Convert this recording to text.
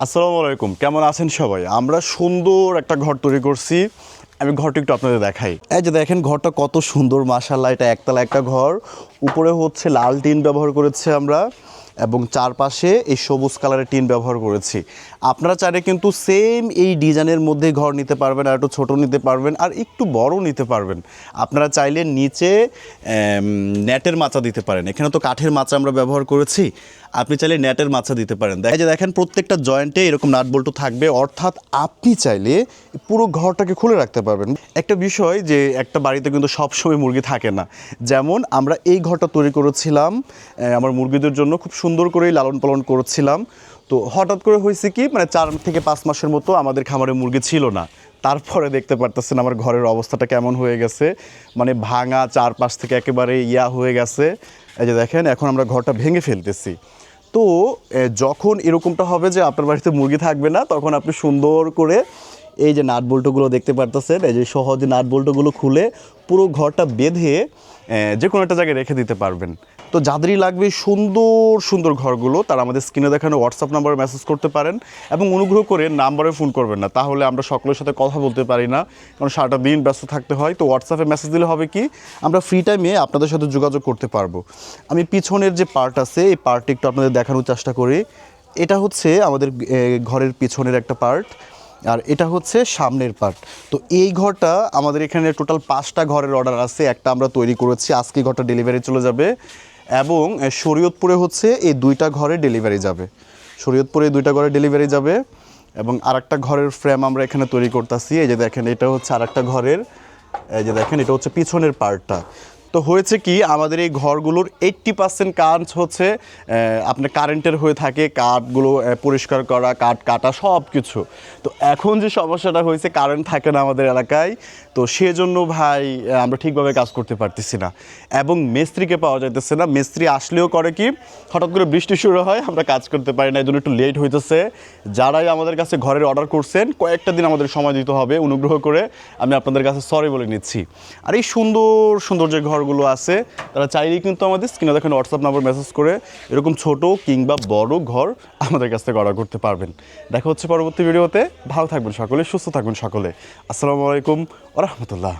আসসালামু আলাইকুম, কেমন আছেন সবাই? আমরা সুন্দর একটা ঘর তৈরি করছি। আমি ঘরটা একটু আপনাদের দেখাই। এই যে দেখেন ঘরটা কত সুন্দর, মাশাআল্লাহ। এটা একতলা একটা ঘর, উপরে হচ্ছে লাল টিন ব্যবহার করেছি আমরা, এবং চারপাশে এই সবুজ কালারের টিন ব্যবহার করেছি। আপনারা চাইলে কিন্তু সেম এই ডিজাইনের মধ্যে ঘর নিতে পারবেন, আর একটু ছোটো নিতে পারবেন, আর একটু বড় নিতে পারবেন। আপনারা চাইলে নিচে নেটের মাচা দিতে পারেন। এখানে তো কাঠের মাচা আমরা ব্যবহার করেছি, আপনি চাইলে নেটের মাচা দিতে পারেন। এই যে দেখেন প্রত্যেকটা জয়েন্টে এরকম নাট বল্টু থাকবে, অর্থাৎ আপনি চাইলে পুরো ঘরটাকে খুলে রাখতে পারবেন। একটা বিষয় যে একটা বাড়িতে কিন্তু সবসময় মুরগি থাকে না। যেমন আমরা এই ঘরটা তৈরি করেছিলাম আমার মুরগিদের জন্য, খুব সুন্দর করেই লালন পালন করেছিলাম। তো হঠাৎ করে হয়েছে কি, 4 থেকে 5 মাসের মতো আমাদের খামারে মুরগি ছিল না। তারপরে দেখতে পারতেছেন আমার ঘরের অবস্থাটা কেমন হয়ে গেছে, ভাঙা, চারপাশ থেকে একেবারে হয়ে গেছে। এই যে দেখেন এখন আমরা ঘরটা ভেঙে ফেলতেছি। তো যখন এরকমটা হবে যে আপনার বাড়িতে মুরগি থাকবে না, তখন আপনি সুন্দর করে এই যে নাট বল্টুগুলো দেখতে পারতেছেন, এই যে সহজে নাট বল্টুগুলো খুলে পুরো ঘরটা বেঁধে যে কোনো একটা জায়গায় রেখে দিতে পারবেন। তো যাদেরই লাগবে সুন্দর সুন্দর ঘরগুলো, তারা আমাদের স্ক্রিনে দেখানো হোয়াটসঅ্যাপ নাম্বারে মেসেজ করতে পারেন, এবং অনুগ্রহ করে নাম্বারে ফোন করবেন না, তাহলে আমরা সকলের সাথে কথা বলতে পারি না, কারণ সারাটা দিন ব্যস্ত থাকতে হয়। তো হোয়াটসঅ্যাপে মেসেজ দিলে হবে কি, আমরা ফ্রি টাইমে আপনাদের সাথে যোগাযোগ করতে পারবো। আমি পিছনের যে পার্ট আছে, এই পার্টটি একটু আপনাদের দেখানোর চেষ্টা করি। এটা হচ্ছে আমাদের ঘরের পিছনের একটা পার্ট, আর এটা হচ্ছে সামনের পার্ট। তো এই ঘরটা আমাদের এখানে টোটাল 5টা ঘরের অর্ডার আছে, একটা আমরা তৈরি করেছি, আজকে ঘরটা ডেলিভারি চলে যাবে। এবং শরীয়তপুরে হচ্ছে এই 2টা ঘরে ডেলিভারি যাবে, শরীয়তপুরে এই 2টা ঘরে ডেলিভারি যাবে। এবং আরেকটা ঘরের ফ্রেম আমরা এখানে তৈরি করতেছি। এই যে দেখেন এটা হচ্ছে আরেকটা ঘরের, এই যে দেখেন এটা হচ্ছে পিছনের পার্টটা। তো হয়েছে কি, আমাদের এই ঘরগুলোর 80% কাজ হচ্ছে আপনার কারেন্টের হয়ে থাকে, কাঠগুলো পরিষ্কার করা, কাঠ কাটা, সব কিছু। তো এখন যে সমস্যাটা হয়েছে, কারেন্ট থাকে না আমাদের এলাকায়, তো সেজন্য ভাই আমরা ঠিকভাবে কাজ করতে পারতেছি না, এবং মিস্ত্রিকে পাওয়া যাইতেছে না। মিস্ত্রি আসলেও করে কি, হঠাৎ করে বৃষ্টি শুরু হয়, আমরা কাজ করতে পারি না, এই জন্য একটু লেট হইতেছে। যারাই আমাদের কাছে ঘরের অর্ডার করছেন, কয়েকটা দিন আমাদের সময় দিতে হবে, অনুগ্রহ করে আমি আপনাদের কাছে সরি বলে নিচ্ছি। আর এই সুন্দর সুন্দর যে ঘরগুলো আছে, তারা চাইলেই কিন্তু আমাদের স্ক্রিনে দেখেন হোয়াটসঅ্যাপ নাম্বার মেসেজ করে এরকম ছোট কিংবা বড় ঘর আমাদের কাছ থেকে অর্ডার করতে পারবেন। দেখা হচ্ছে পরবর্তী ভিডিওতে। ভালো থাকবেন সকলে, সুস্থ থাকবেন সকলে। আসসালামু আলাইকুম ওয়া রাহমাতুল্লাহ।